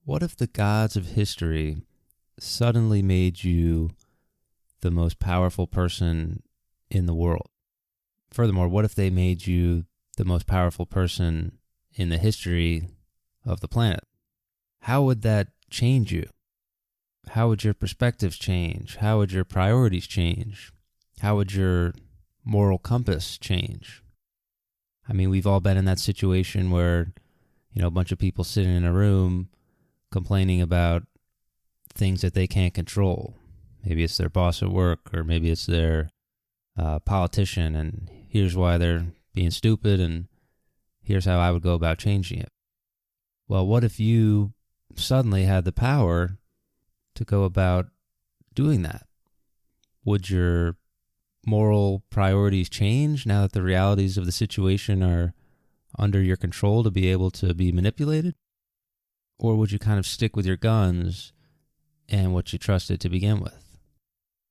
What if the gods of history suddenly made you the most powerful person in the world? Furthermore, what if they made you the most powerful person in the history of the planet? How would that change you? How would your perspectives change? How would your priorities change? How would your moral compass change? I mean, we've all been in that situation where, a bunch of people sitting in a room complaining about things that they can't control. Maybe it's their boss at work, or maybe it's their politician, and here's why they're being stupid, and here's how I would go about changing it. Well, what if you suddenly had the power to go about doing that? Would your moral priorities change now that the realities of the situation are under your control to be able to be manipulated? Or would you kind of stick with your guns and what you trusted to begin with?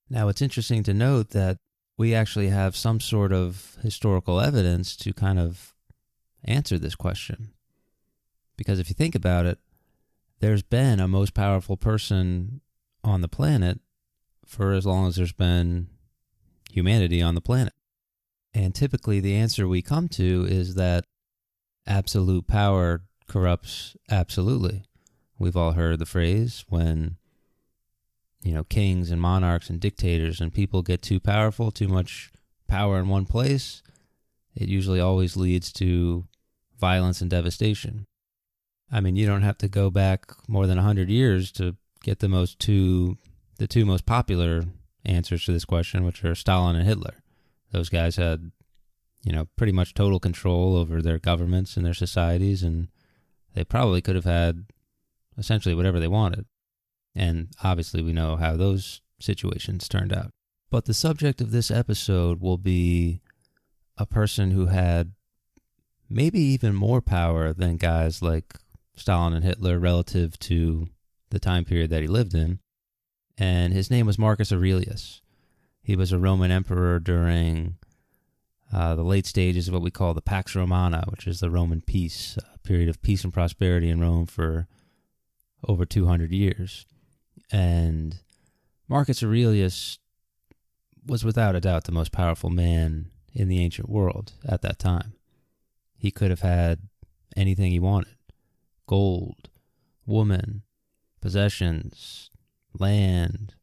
Now, it's interesting to note that we actually have some sort of historical evidence to kind of answer this question. Because if you think about it, there's been a most powerful person on the planet for as long as there's been humanity on the planet. And typically the answer we come to is that absolute power corrupts absolutely. We've all heard the phrase when, kings and monarchs and dictators and people get too powerful, too much power in one place, it usually always leads to violence and devastation. I mean, you don't have to go back more than 100 years to get the two most popular answers to this question, which are Stalin and Hitler. Those guys had, pretty much total control over their governments and their societies, and they probably could have had essentially whatever they wanted. And obviously we know how those situations turned out. But the subject of this episode will be a person who had maybe even more power than guys like Stalin and Hitler relative to the time period that he lived in. And his name was Marcus Aurelius. He was a Roman emperor during the late stages of what we call the Pax Romana, which is the Roman peace, a period of peace and prosperity in Rome for over 200 years. And Marcus Aurelius was without a doubt the most powerful man in the ancient world at that time. He could have had anything he wanted: gold, woman, possessions, land,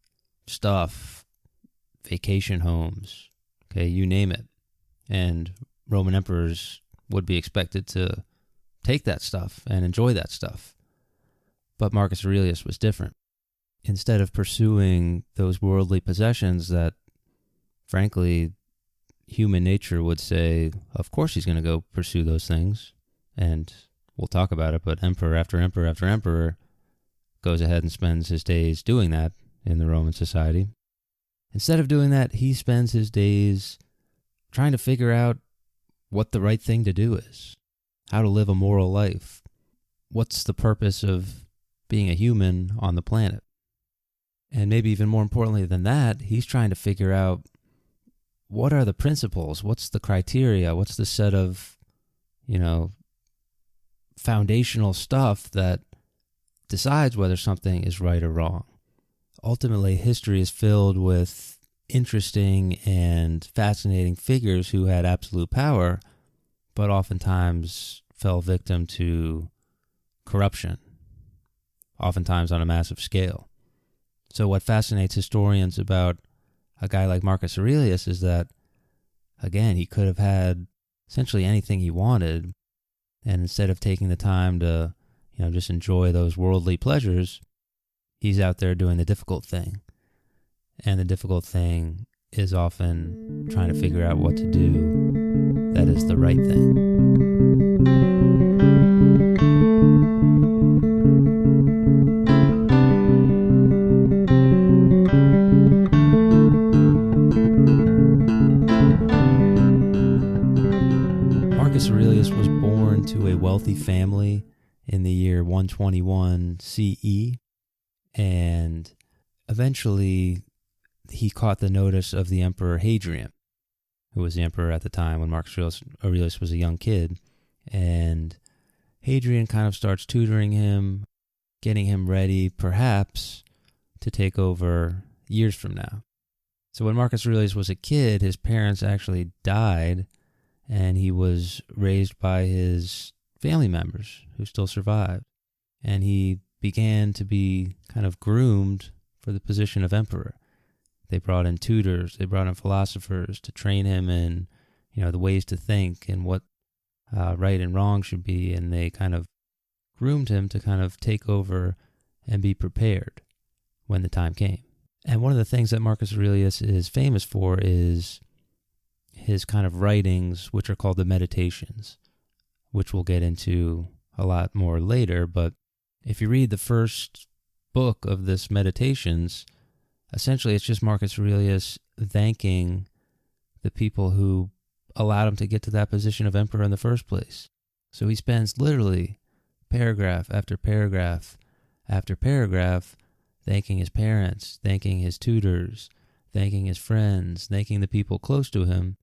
stuff, vacation homes, you name it. And Roman emperors would be expected to take that stuff and enjoy that stuff. But Marcus Aurelius was different. Instead of pursuing those worldly possessions that, frankly, human nature would say, of course he's going to go pursue those things, and we'll talk about it, but emperor after emperor after emperor goes ahead and spends his days doing that in the Roman society. Instead of doing that, he spends his days trying to figure out what the right thing to do is, how to live a moral life, what's the purpose of being a human on the planet. And maybe even more importantly than that, he's trying to figure out what are the principles, what's the criteria, what's the set of, foundational stuff that decides whether something is right or wrong. Ultimately, history is filled with interesting and fascinating figures who had absolute power, but oftentimes fell victim to corruption, oftentimes on a massive scale. So what fascinates historians about a guy like Marcus Aurelius is that, again, he could have had essentially anything he wanted, and instead of taking the time to, just enjoy those worldly pleasures, he's out there doing the difficult thing. And the difficult thing is often trying to figure out what to do that is the right thing. Marcus Aurelius was born to a wealthy family in the year 121 CE, and eventually he caught the notice of the Emperor Hadrian, who was the emperor at the time when Marcus Aurelius was a young kid. And Hadrian kind of starts tutoring him, getting him ready, perhaps, to take over years from now. So when Marcus Aurelius was a kid, his parents actually died, and he was raised by his family members who still survived. And he began to be kind of groomed for the position of emperor. They brought in tutors, they brought in philosophers to train him in, the ways to think and what right and wrong should be, and they kind of groomed him to kind of take over and be prepared when the time came. And one of the things that Marcus Aurelius is famous for is his kind of writings, which are called the Meditations, which we'll get into a lot more later. But if you read the first book of this Meditations, essentially it's just Marcus Aurelius thanking the people who allowed him to get to that position of emperor in the first place. So he spends literally paragraph after paragraph after paragraph thanking his parents, thanking his tutors, thanking his friends, thanking the people close to him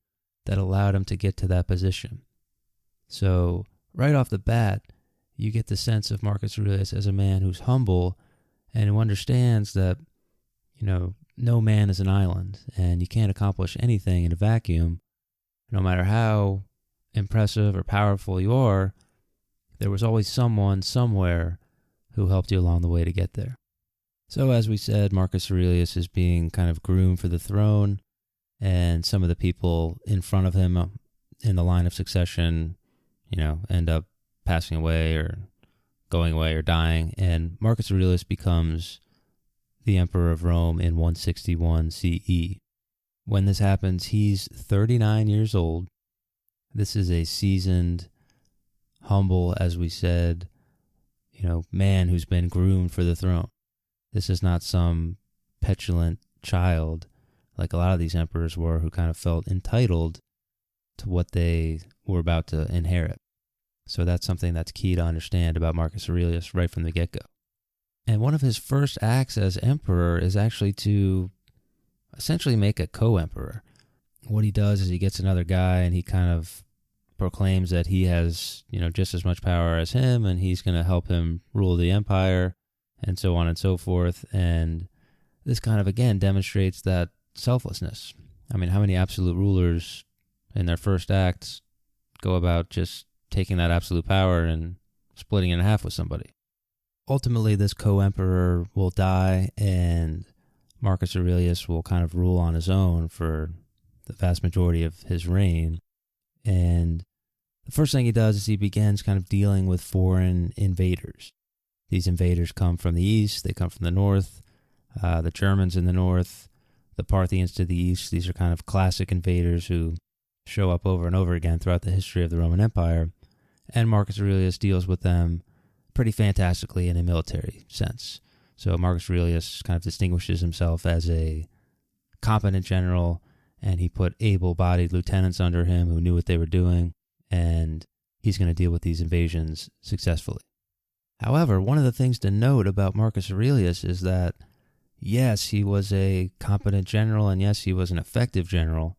that allowed him to get to that position. So right off the bat, you get the sense of Marcus Aurelius as a man who's humble and who understands that, no man is an island, and you can't accomplish anything in a vacuum. No matter how impressive or powerful you are, there was always someone somewhere who helped you along the way to get there. So as we said, Marcus Aurelius is being kind of groomed for the throne, and some of the people in front of him in the line of succession, end up passing away or going away or dying, and Marcus Aurelius becomes the emperor of Rome in 161 CE. When this happens, he's 39 years old. This is a seasoned, humble, as we said, man who's been groomed for the throne. This is not some petulant child like a lot of these emperors were, who kind of felt entitled to what they were about to inherit. So that's something that's key to understand about Marcus Aurelius right from the get-go. And one of his first acts as emperor is actually to essentially make a co-emperor. What he does is he gets another guy and he kind of proclaims that he has, just as much power as him, and he's going to help him rule the empire, and so on and so forth. And this kind of, again, demonstrates that selflessness. I mean, how many absolute rulers in their first acts go about just taking that absolute power and splitting it in half with somebody? Ultimately, this co-emperor will die, and Marcus Aurelius will kind of rule on his own for the vast majority of his reign. And the first thing he does is he begins kind of dealing with foreign invaders. These invaders come from the east, they come from the north, the Germans in the north, the Parthians to the east. These are kind of classic invaders who show up over and over again throughout the history of the Roman Empire. And Marcus Aurelius deals with them pretty fantastically in a military sense. So Marcus Aurelius kind of distinguishes himself as a competent general, and he put able-bodied lieutenants under him who knew what they were doing, and he's going to deal with these invasions successfully. However, one of the things to note about Marcus Aurelius is that, yes, he was a competent general, and yes, he was an effective general,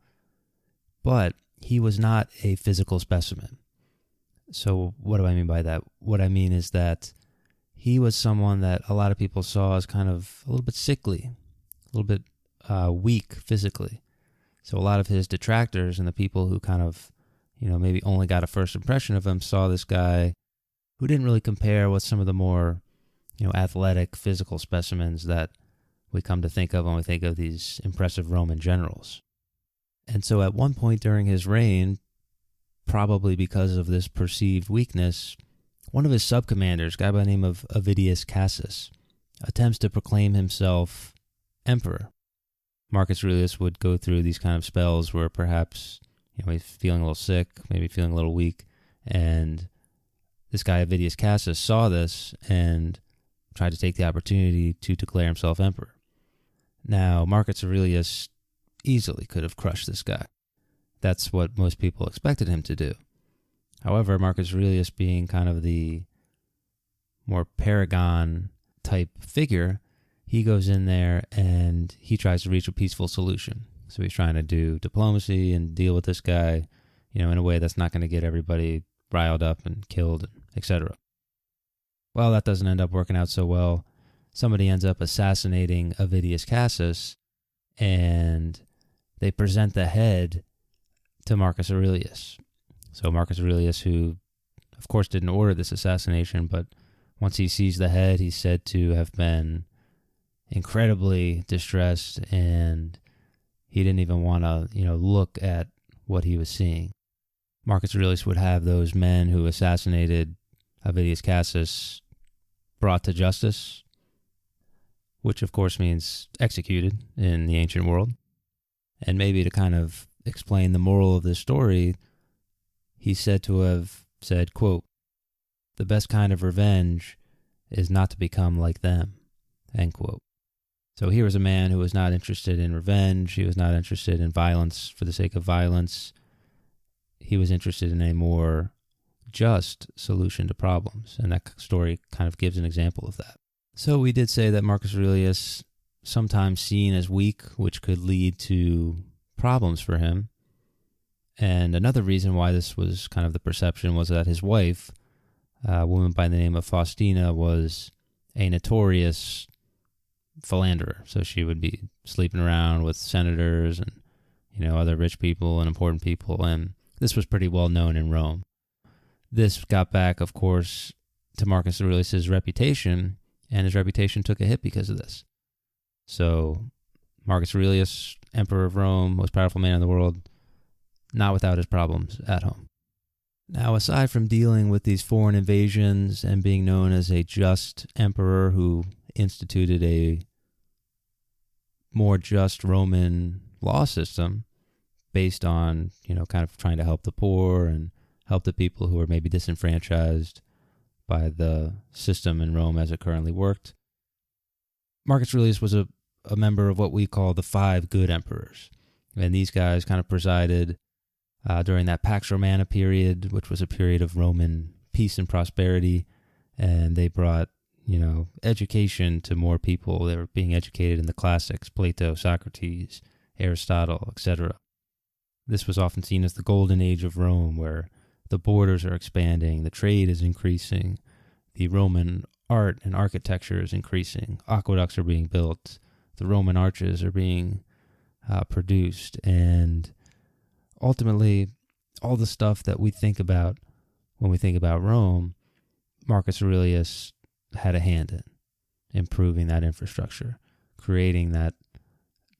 but he was not a physical specimen. So what do I mean by that? What I mean is that he was someone that a lot of people saw as kind of a little bit sickly, a little bit weak physically. So a lot of his detractors and the people who kind of, maybe only got a first impression of him saw this guy who didn't really compare with some of the more, athletic physical specimens that we come to think of when we think of these impressive Roman generals. And so at one point during his reign, probably because of this perceived weakness, one of his subcommanders, a guy by the name of Avidius Cassus, attempts to proclaim himself emperor. Marcus Aurelius would go through these kind of spells where perhaps, he's feeling a little sick, maybe feeling a little weak, and this guy Avidius Cassus saw this and tried to take the opportunity to declare himself emperor. Now, Marcus Aurelius easily could have crushed this guy. That's what most people expected him to do. However, Marcus Aurelius, being kind of the more paragon-type figure, he goes in there and he tries to reach a peaceful solution. So he's trying to do diplomacy and deal with this guy, in a way that's not going to get everybody riled up and killed, etc. Well, that doesn't end up working out so well. Somebody ends up assassinating Avidius Cassius, and they present the head to Marcus Aurelius. So Marcus Aurelius, who of course didn't order this assassination, but once he sees the head, he's said to have been incredibly distressed, and he didn't even want to, look at what he was seeing. Marcus Aurelius would have those men who assassinated Avidius Cassius brought to justice, which of course means executed in the ancient world. And maybe to kind of explain the moral of this story, he's said to have said, quote, "The best kind of revenge is not to become like them," end quote. So here was a man who was not interested in revenge. He was not interested in violence for the sake of violence. He was interested in a more just solution to problems. And that story kind of gives an example of that. So we did say that Marcus Aurelius, sometimes seen as weak, which could lead to problems for him. And another reason why this was kind of the perception was that his wife, a woman by the name of Faustina, was a notorious philanderer. So she would be sleeping around with senators and, other rich people and important people. And this was pretty well known in Rome. This got back, of course, to Marcus Aurelius' reputation, and his reputation took a hit because of this. So Marcus Aurelius, Emperor of Rome, most powerful man in the world, not without his problems at home. Now, aside from dealing with these foreign invasions and being known as a just emperor who instituted a more just Roman law system based on, kind of trying to help the poor and help the people who were maybe disenfranchised by the system in Rome as it currently worked, Marcus Aurelius was a member of what we call the five good emperors. And these guys kind of presided during that Pax Romana period, which was a period of Roman peace and prosperity, and they brought, education to more people. They were being educated in the classics, Plato, Socrates, Aristotle, etc. This was often seen as the golden age of Rome, where the borders are expanding, the trade is increasing, the Roman art and architecture is increasing, aqueducts are being built, the Roman arches are being produced, and ultimately, all the stuff that we think about when we think about Rome, Marcus Aurelius had a hand in improving that infrastructure, creating that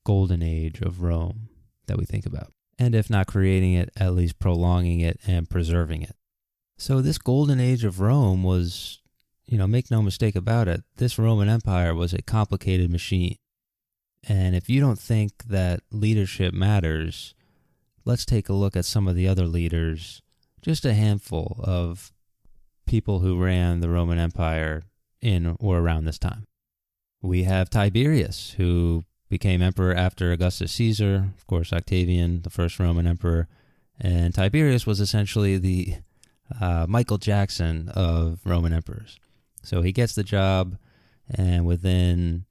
golden age of Rome that we think about. And if not creating it, at least prolonging it and preserving it. So this golden age of Rome was, make no mistake about it, this Roman Empire was a complicated machine. And if you don't think that leadership matters, let's take a look at some of the other leaders, just a handful of people who ran the Roman Empire in or around this time. We have Tiberius, who became emperor after Augustus Caesar, of course Octavian, the first Roman emperor, and Tiberius was essentially the Michael Jackson of Roman emperors. So he gets the job, and within,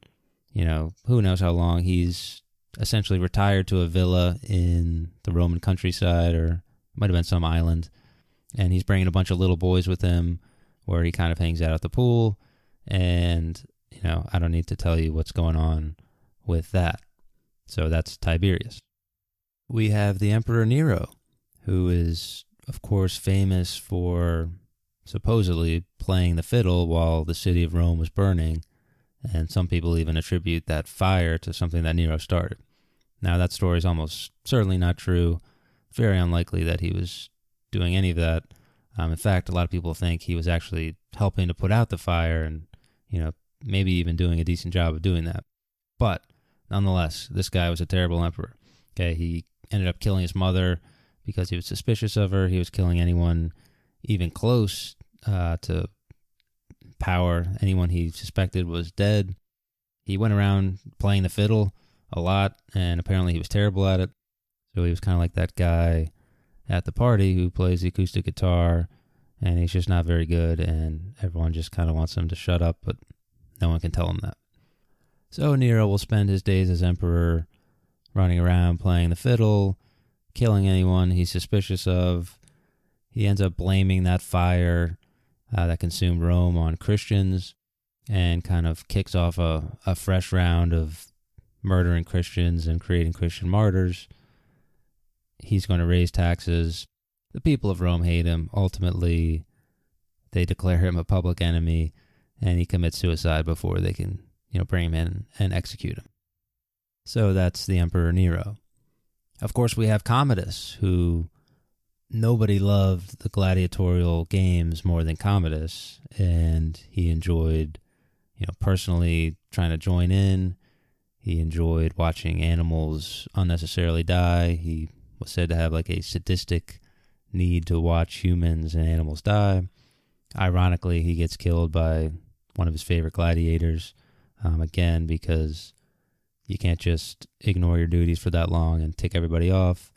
who knows how long, he's essentially retired to a villa in the Roman countryside, or it might have been some island, and he's bringing a bunch of little boys with him where he kind of hangs out at the pool, and, I don't need to tell you what's going on with that. So that's Tiberius. We have the Emperor Nero, who is, of course, famous for supposedly playing the fiddle while the city of Rome was burning, and some people even attribute that fire to something that Nero started. Now, that story is almost certainly not true. Very unlikely that he was doing any of that. In fact, a lot of people think he was actually helping to put out the fire and, maybe even doing a decent job of doing that. But nonetheless, this guy was a terrible emperor. Okay, he ended up killing his mother because he was suspicious of her. He was killing anyone even close to power. Anyone he suspected was dead. He went around playing the fiddle a lot, and apparently he was terrible at it. So he was kind of like that guy at the party who plays the acoustic guitar, and he's just not very good, and everyone just kind of wants him to shut up, but no one can tell him that. So Nero will spend his days as emperor running around playing the fiddle, killing anyone he's suspicious of. He ends up blaming that fire that consumed Rome on Christians and kind of kicks off a fresh round of murdering Christians and creating Christian martyrs. He's going to raise taxes. The people of Rome hate him. Ultimately, they declare him a public enemy, and he commits suicide before they can, bring him in and execute him. So that's the Emperor Nero. Of course, we have Commodus, who nobody loved the gladiatorial games more than Commodus, and he enjoyed, personally trying to join in. He enjoyed watching animals unnecessarily die. He was said to have like a sadistic need to watch humans and animals die. Ironically, he gets killed by one of his favorite gladiators, again, because you can't just ignore your duties for that long and tick everybody off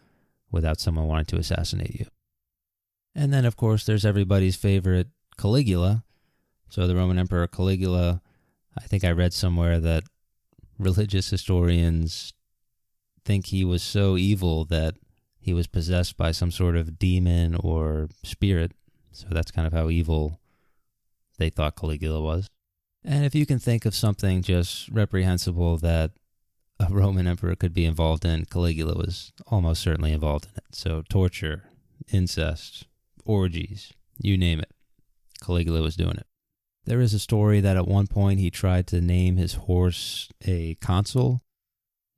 without someone wanting to assassinate you. And then, of course, there's everybody's favorite Caligula. So the Roman Emperor Caligula, I think I read somewhere that religious historians think he was so evil that he was possessed by some sort of demon or spirit. So that's kind of how evil they thought Caligula was. And if you can think of something just reprehensible that a Roman emperor could be involved in, Caligula was almost certainly involved in it. So torture, incest, orgies, you name it. Caligula was doing it. There is a story that at one point he tried to name his horse a consul.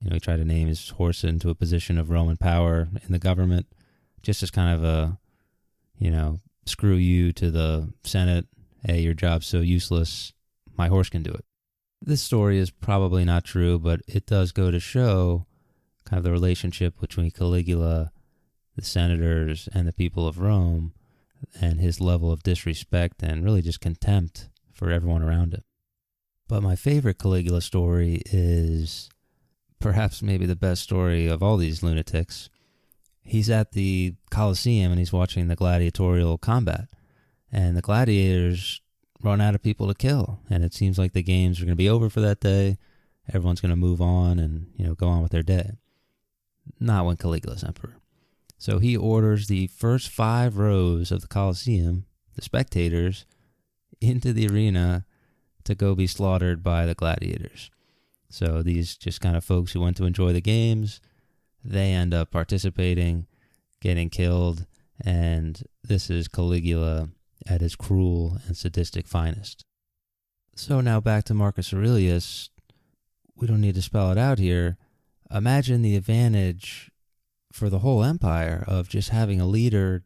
He tried to name his horse into a position of Roman power in the government, just as kind of a, screw you to the Senate. Hey, your job's so useless. My horse can do it. This story is probably not true, but it does go to show kind of the relationship between Caligula, the senators, and the people of Rome, and his level of disrespect and really just contempt for everyone around him. But my favorite Caligula story is perhaps maybe the best story of all these lunatics. He's at the Colosseum and he's watching the gladiatorial combat. And the gladiators run out of people to kill. And it seems like the games are going to be over for that day. Everyone's going to move on and, go on with their day. Not when Caligula's emperor. So he orders the first 5 rows of the Colosseum, the spectators, into the arena to go be slaughtered by the gladiators. So these just kind of folks who went to enjoy the games, they end up participating, getting killed, and this is Caligula at his cruel and sadistic finest. So now back to Marcus Aurelius. We don't need to spell it out here. Imagine the advantage for the whole empire of just having a leader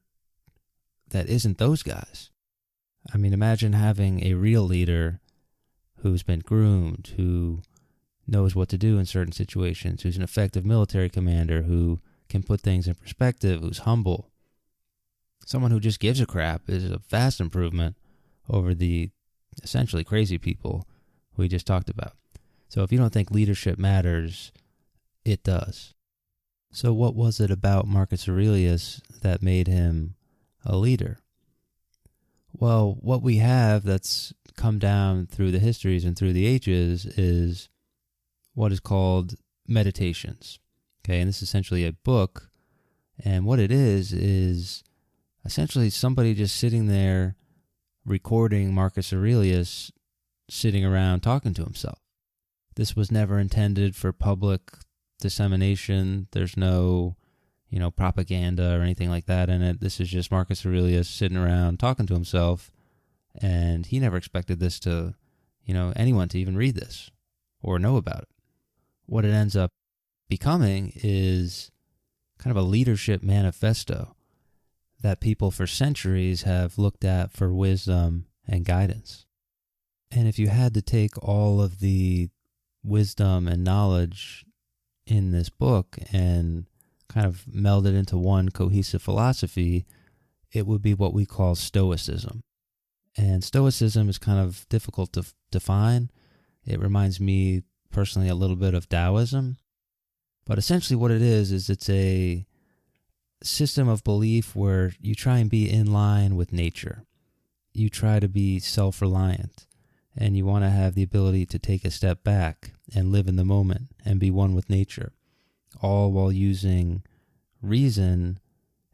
that isn't those guys. I mean, imagine having a real leader who's been groomed, who knows what to do in certain situations, who's an effective military commander, who can put things in perspective, who's humble. Someone who just gives a crap is a vast improvement over the essentially crazy people we just talked about. So if you don't think leadership matters, it does. So what was it about Marcus Aurelius that made him a leader? Well, what we have that's come down through the histories and through the ages is what is called meditations. Okay, and this is essentially a book, and what it is essentially somebody just sitting there recording Marcus Aurelius sitting around talking to himself. This was never intended for public dissemination. There's no, propaganda or anything like that in it. This is just Marcus Aurelius sitting around talking to himself, and he never expected this to, anyone to even read this or know about it. What it ends up becoming is kind of a leadership manifesto that people for centuries have looked at for wisdom and guidance. And if you had to take all of the wisdom and knowledge in this book and kind of meld it into one cohesive philosophy, it would be what we call Stoicism. And Stoicism is kind of difficult to define. It reminds me personally a little bit of Taoism. But essentially what it is it's a system of belief where you try and be in line with nature. You try to be self-reliant, and you want to have the ability to take a step back and live in the moment and be one with nature, all while using reason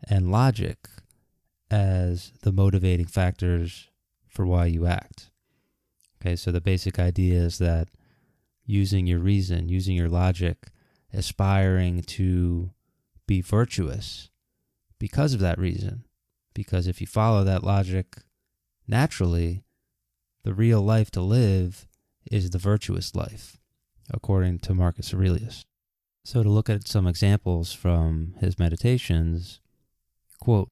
and logic as the motivating factors for why you act. Okay, so the basic idea is that using your reason, using your logic, aspiring to be virtuous because of that reason. Because if you follow that logic naturally, the real life to live is the virtuous life, according to Marcus Aurelius. So to look at some examples from his meditations, quote,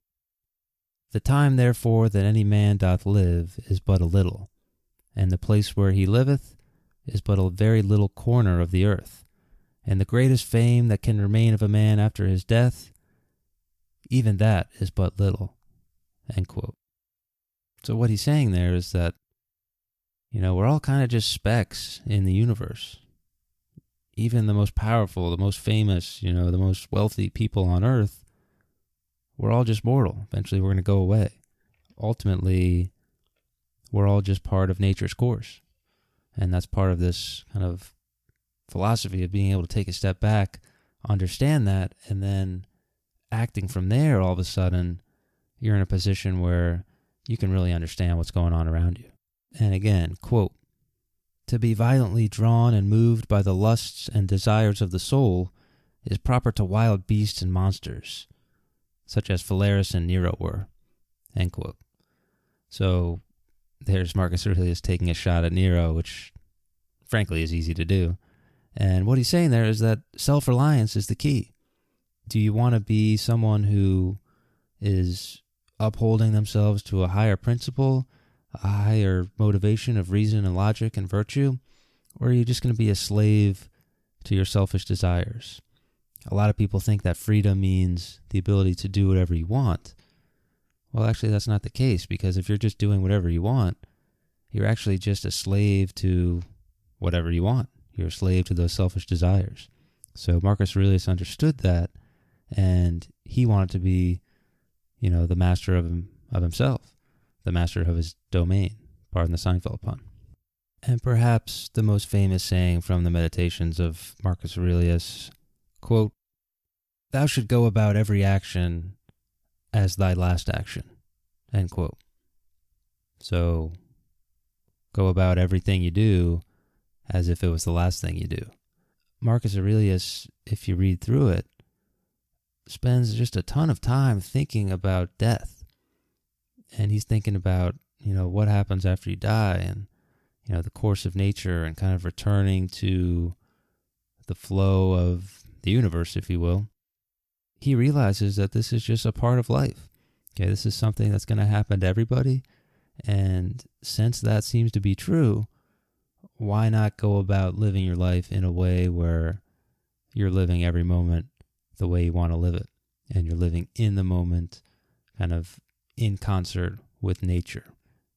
"The time, therefore, that any man doth live is but a little, and the place where he liveth is but a very little corner of the earth, and the greatest fame that can remain of a man after his death, even that is but little." End quote. So what he's saying there is that, we're all kind of just specks in the universe. Even the most powerful, the most famous, the most wealthy people on earth, we're all just mortal. Eventually we're going to go away. Ultimately, we're all just part of nature's course. And that's part of this kind of philosophy of being able to take a step back, understand that, and then acting from there, all of a sudden, you're in a position where you can really understand what's going on around you. And again, quote, "To be violently drawn and moved by the lusts and desires of the soul is proper to wild beasts and monsters, such as Phalaris and Nero were." End quote. So there's Marcus Aurelius taking a shot at Nero, which frankly is easy to do. And what he's saying there is that self-reliance is the key. Do you want to be someone who is upholding themselves to a higher principle, a higher motivation of reason and logic and virtue? Or are you just going to be a slave to your selfish desires? A lot of people think that freedom means the ability to do whatever you want. Well, actually, that's not the case, because if you're just doing whatever you want, you're actually just a slave to whatever you want. You're a slave to those selfish desires. So Marcus Aurelius understood that, and he wanted to be, the master of himself, the master of his domain, pardon the Seinfeld pun. And perhaps the most famous saying from the meditations of Marcus Aurelius, quote, "Thou should go about every action as thy last action." End quote. So go about everything you do as if it was the last thing you do. Marcus Aurelius, if you read through it, spends just a ton of time thinking about death. And he's thinking about, what happens after you die, and, the course of nature, and kind of returning to the flow of the universe, if you will. He realizes that this is just a part of life. Okay, this is something that's going to happen to everybody. And since that seems to be true, why not go about living your life in a way where you're living every moment the way you want to live it, and you're living in the moment, kind of in concert with nature.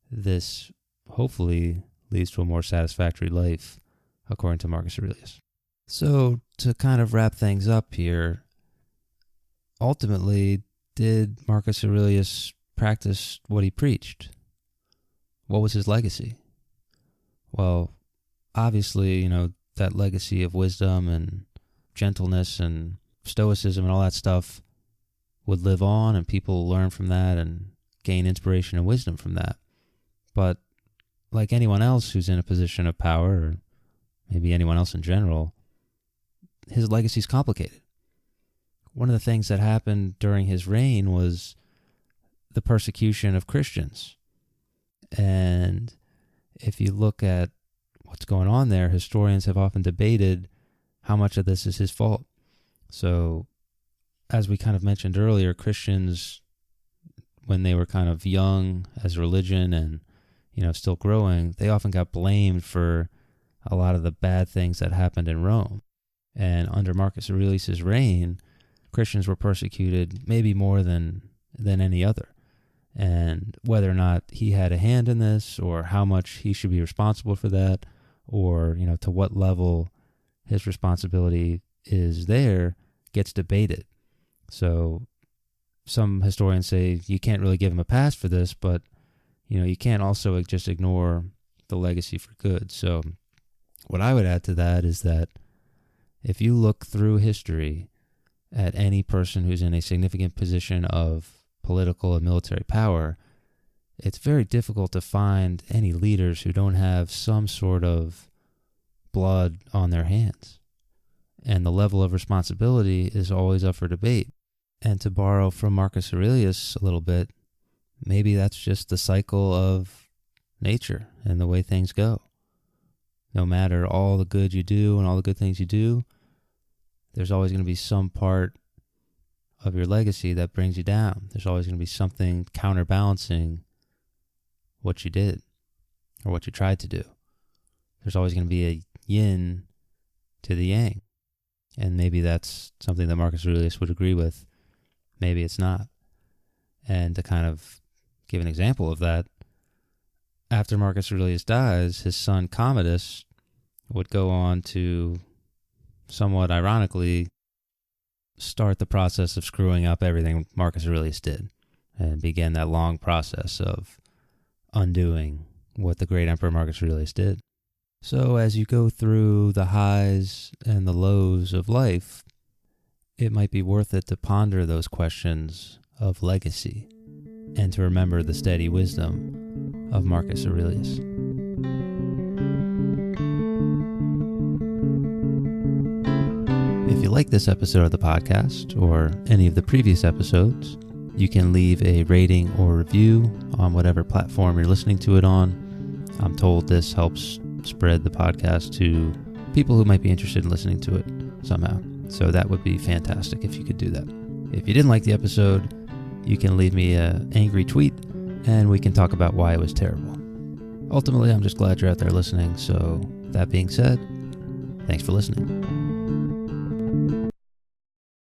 This hopefully leads to a more satisfactory life, according to Marcus Aurelius. So to kind of wrap things up here, ultimately, did Marcus Aurelius practice what he preached? What was his legacy? Well, obviously, that legacy of wisdom and gentleness and Stoicism and all that stuff would live on, and people learn from that and gain inspiration and wisdom from that. But like anyone else who's in a position of power, or maybe anyone else in general, his legacy is complicated. One of the things that happened during his reign was the persecution of Christians. And if you look at what's going on there, historians have often debated how much of this is his fault. So, as we kind of mentioned earlier, Christians, when they were kind of young as a religion and, still growing, they often got blamed for a lot of the bad things that happened in Rome. And under Marcus Aurelius' reign, Christians were persecuted maybe more than any other. And whether or not he had a hand in this, or how much he should be responsible for that, or, to what level his responsibility is there, gets debated. So some historians say you can't really give him a pass for this, but, you can't also just ignore the legacy for good. So what I would add to that is that if you look through history at any person who's in a significant position of political and military power, it's very difficult to find any leaders who don't have some sort of blood on their hands. And the level of responsibility is always up for debate. And to borrow from Marcus Aurelius a little bit, maybe that's just the cycle of nature and the way things go. No matter all the good you do and all the good things you do, there's always going to be some part of your legacy that brings you down. There's always going to be something counterbalancing what you did or what you tried to do. There's always going to be a yin to the yang. And maybe that's something that Marcus Aurelius would agree with. Maybe it's not. And to kind of give an example of that, after Marcus Aurelius dies, his son Commodus would go on to, somewhat ironically, start the process of screwing up everything Marcus Aurelius did and began that long process of undoing what the great Emperor Marcus Aurelius did. So as you go through the highs and the lows of life, it might be worth it to ponder those questions of legacy and to remember the steady wisdom of Marcus Aurelius. If you like this episode of the podcast or any of the previous episodes, you can leave a rating or review on whatever platform you're listening to it on. I'm told this helps spread the podcast to people who might be interested in listening to it somehow. So that would be fantastic if you could do that. If you didn't like the episode, you can leave me an angry tweet and we can talk about why it was terrible. Ultimately, I'm just glad you're out there listening. So that being said, thanks for listening.